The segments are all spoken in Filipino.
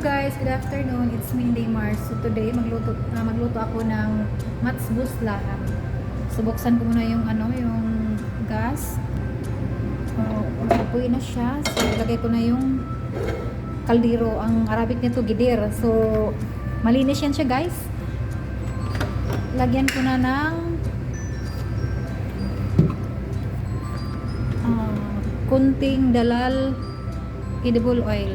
Guys, good afternoon. It's me, Mars. So today magluto ako ng matsbus laham. So buksan ko muna yung yung gas. So apoy na siya. So ilagay ko na yung kaldero. Ang Arabic nito gidir. So malinis yan siya, guys. Lagyan ko na ng kunting dalal edible oil.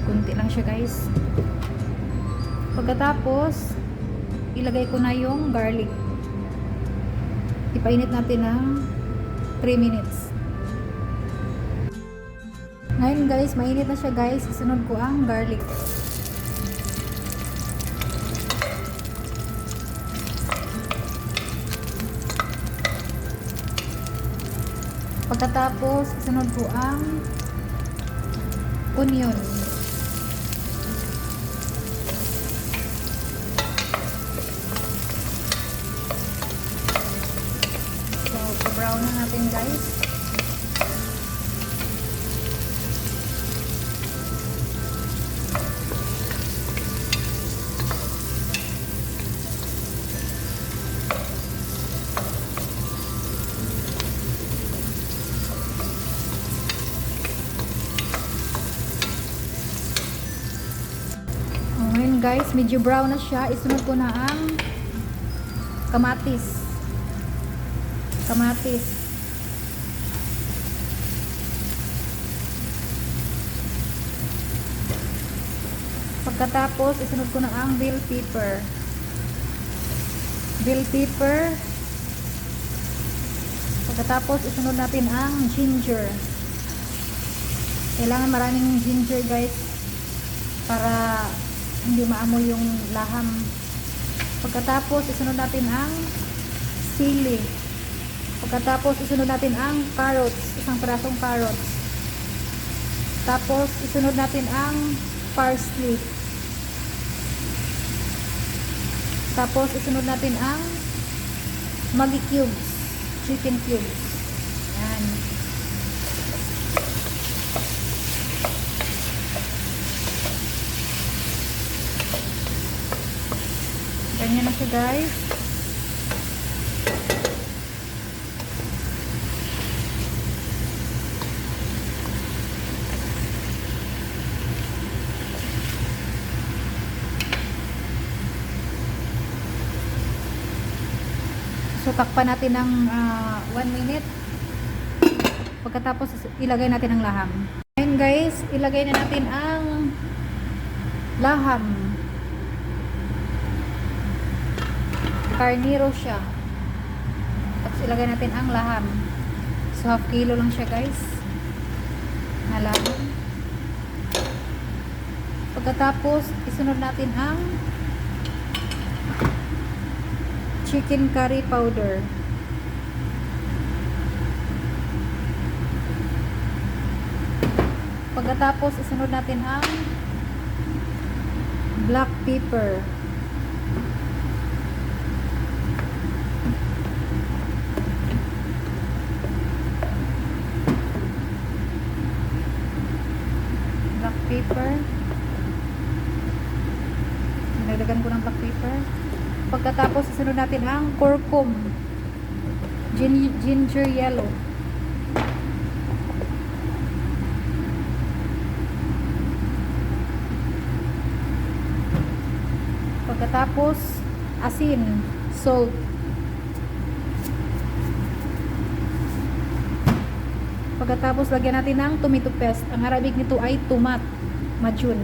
Kunti lang siya, guys. Pagkatapos ilagay ko na yung garlic. Ipainit natin ng 3 minutes. Ngayon, guys, mainit na siya, guys. Isunod ko ang garlic. Pagkatapos isunod ko ang onion. So, brown na natin, guys. Ngayon, guys, medyo brown na siya. Isunod ko na ang kamatis. Pagkatapos isunod ko na ang bell pepper. Pagkatapos isunod natin ang ginger. Kailangan maraming ginger, guys, para hindi maamoy yung laham. Pagkatapos isunod natin ang sili. Pagkatapos isunod natin ang carrots, isang pirasong carrots. Tapos isunod natin ang parsley. Tapos isunod natin ang Maggi cubes, chicken cubes. Yan. Ganyan na siya, guys. So takpan natin ng 1 minute. Pagkatapos ilagay natin ang laham. Ngayon, guys, ilagay na natin ang laham. Carnero siya. Tapos ilagay natin ang laham. So half kilo lang siya, guys, na laham. Pagkatapos isunod natin ang chicken curry powder. Pagkatapos isunod natin ang black pepper. Nilagyan ko ng black pepper. Pagkatapos isunod natin ang curcum, ginger yellow. Pagkatapos asin, salt. Pagkatapos lagyan natin ng tomato paste. Ang Arabic nito ay tomat, majun.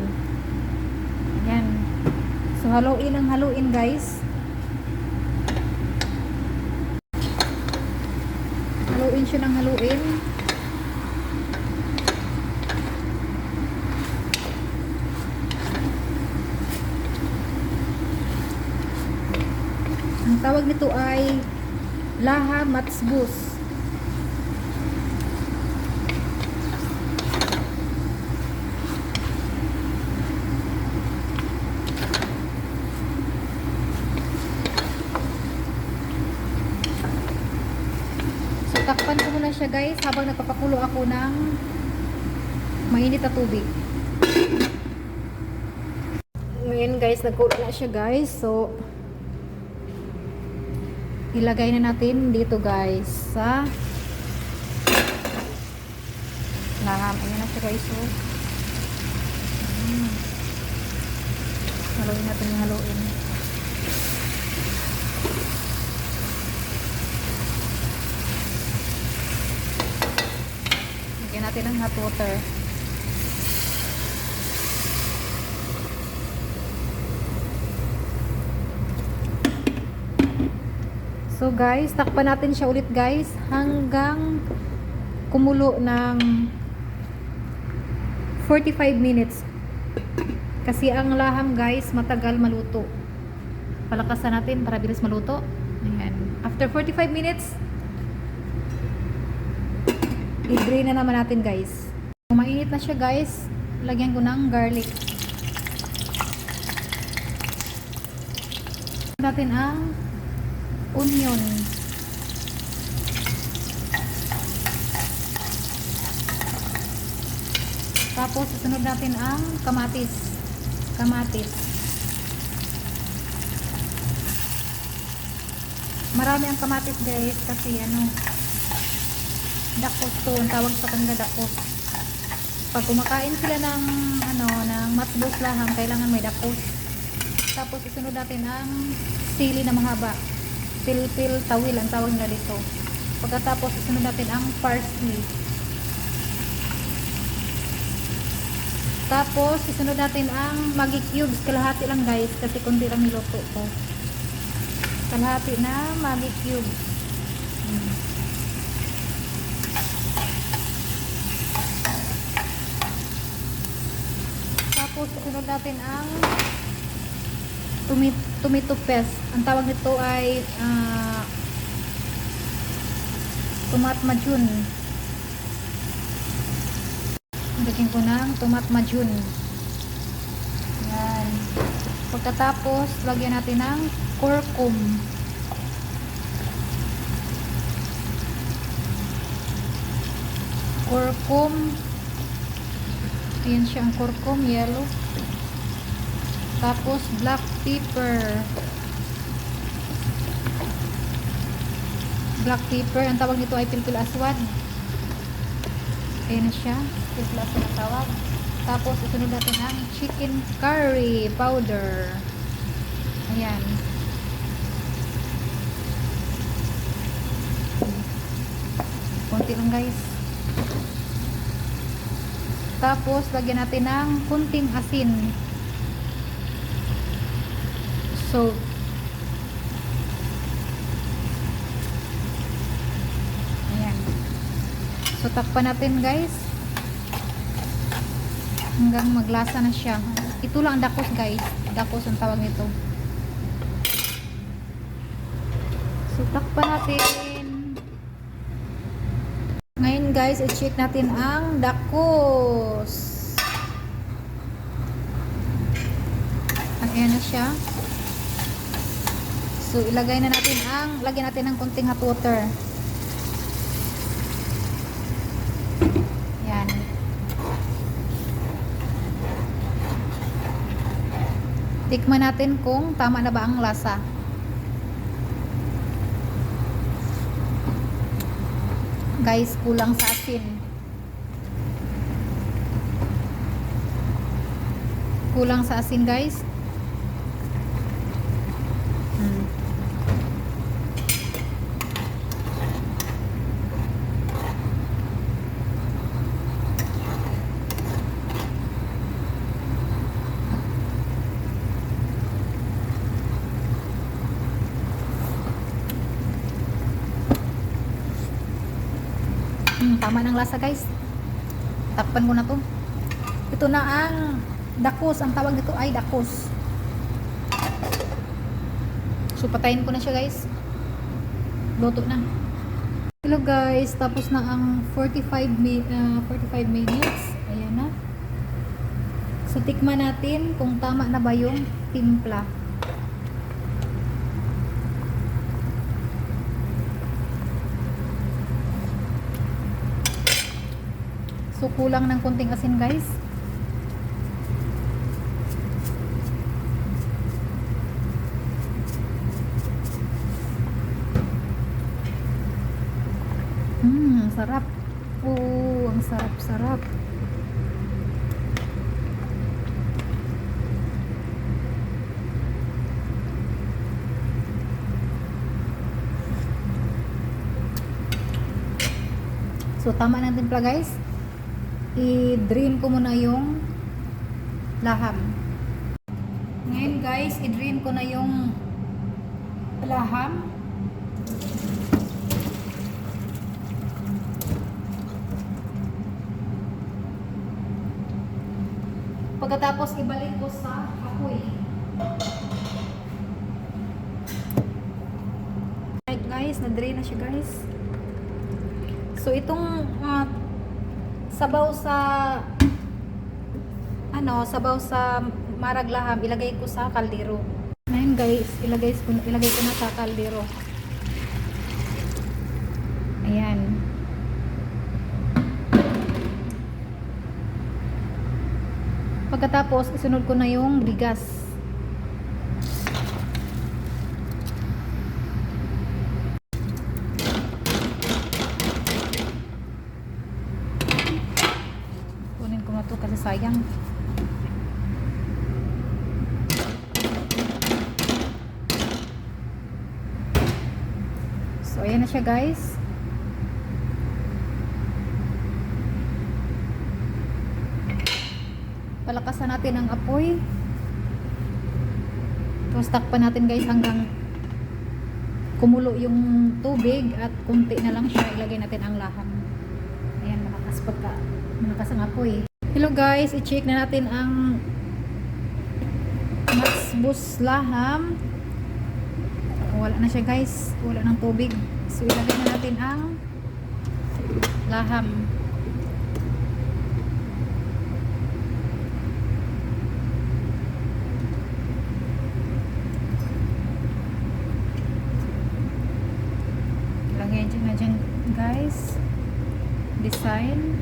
Yan. So haluin, guys. Haluin siya ng haluin. Ang tawag nito ay laham matsbus. Takpan ko muna siya, guys, habang nagpapakulo ako ng mainit na tubig. Ngayon guys, nagkulo na siya guys. So, ilagay na natin dito guys sa laham. Ayan na siya guys. So, haluin natin yung haluin. Lagyan natin ng hot water. So guys, takpan natin siya ulit guys hanggang kumulo ng 45 minutes. Kasi ang laham guys matagal maluto. Palakasan natin para bilis maluto. Ayan. After 45 minutes, i-drain na naman natin guys. Kung mainit na siya guys, lagyan ko ng garlic. Natin ang onion. Tapos susunod natin ang kamatis. Marami ang kamatis guys kasi dakos to, ang tawag sa kanila dakos. Pag kumakain sila ng ng matbos laham, kailangan may dakos. Tapos susunod natin ang sili na mahaba. Pilpil tawil ang tawag nila dito. Pagkatapos susunod natin ang parsley. Tapos susunod natin ang Maggi cubes, kalahati lang guys kasi konti lang niluto ko. Kalahati na Maggi cubes. Tapos susunod natin ang tomato paste. Ang tawag nito ay tomat majun. Lagyan ko ng tomat majun. Yan. Pagkatapos, lagyan natin ng curcum. Ayan siya ang curcum, yellow. Tapos black pepper. Ang tawag nito ay pilpil aswad. Ayan na siya, pilpil aswad ang tawag. Tapos isunod natin ang chicken curry powder. Ayan. Konti lang guys. Tapos lagyan natin ng kunting asin. So, ayan. So, takpan natin guys hanggang maglasa na siya. Ito lang ang dakos guys. Dakos ang tawag nito. So, takpan natin. Ngayon guys, i-check natin ang dakos. Ayan na siya. So, ilagay na natin lagyan natin ng konting hot water. Yan. Tikman natin kung tama na ba ang lasa. Guys, kulang sa asin. Kulang sa asin guys. Tama ng lasa guys. Takpan ko na to. Ito na ang dakos. Ang tawag nito ay dakos. So patayin ko na siya guys. Luto na. Hello guys. Tapos na ang 45 minutes. Ayan na. So tikman natin kung tama na ba yung timpla. So kulang ng konting asin guys. Sarap. Oh, ang sarap-sarap. So tama na din pala guys. I-drain ko muna yung laham. Ngayon guys, i-drain ko na yung laham. Pagkatapos ibalik ko sa apoy. Right guys, na-drain na siya guys. So itong sabaw sa maraglaham ilagay ko sa kaldero. Ngayon guys, ilagay ko na sa kaldero. Ayan. Pagkatapos isunod ko na yung bigas. Kunin ko na to kasi sayang. So ayan na siya guys. Palakasan natin ang apoy. Tapos takpan natin guys hanggang kumulo yung tubig at kunti na lang siya. Ilagay natin ang laham. Ayan, malakas ang apoy. Hello guys, i-check na natin ang matsbus laham. Wala na siya guys. Wala ng tubig. So ilagay na natin ang laham. Lagay na dyan guys. Design.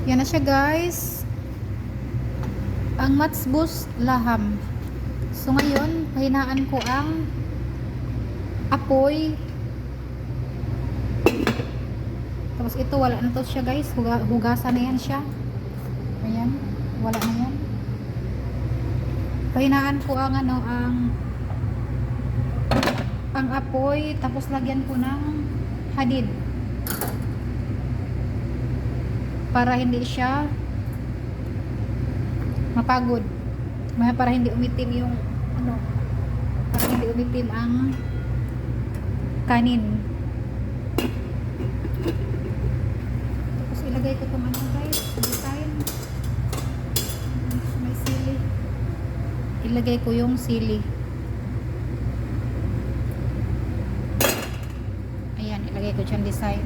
Yan na siya guys. Ang matsbus laham. So ngayon, pahinaan ko ang apoy. Tapos ito, wala na to siya guys. Hugasan na yan siya. Ayan, wala na yan. Pahinaan ko ang ang apoy. Tapos lagyan ko ng hadid. Para hindi siya mapagod. Para hindi umitim yung para hindi umitim ang kanin. Tapos ilagay ko itong guys, design. May sili. Ilagay ko yung sili. Ayan, ilagay ko dyan design.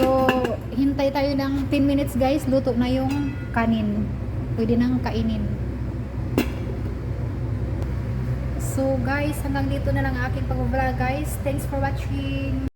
So, hintay tayo ng 10 minutes guys. Luto na yung kanin. Pwede nang kainin. So guys, hanggang dito na lang aking pag-vlog guys. Thanks for watching.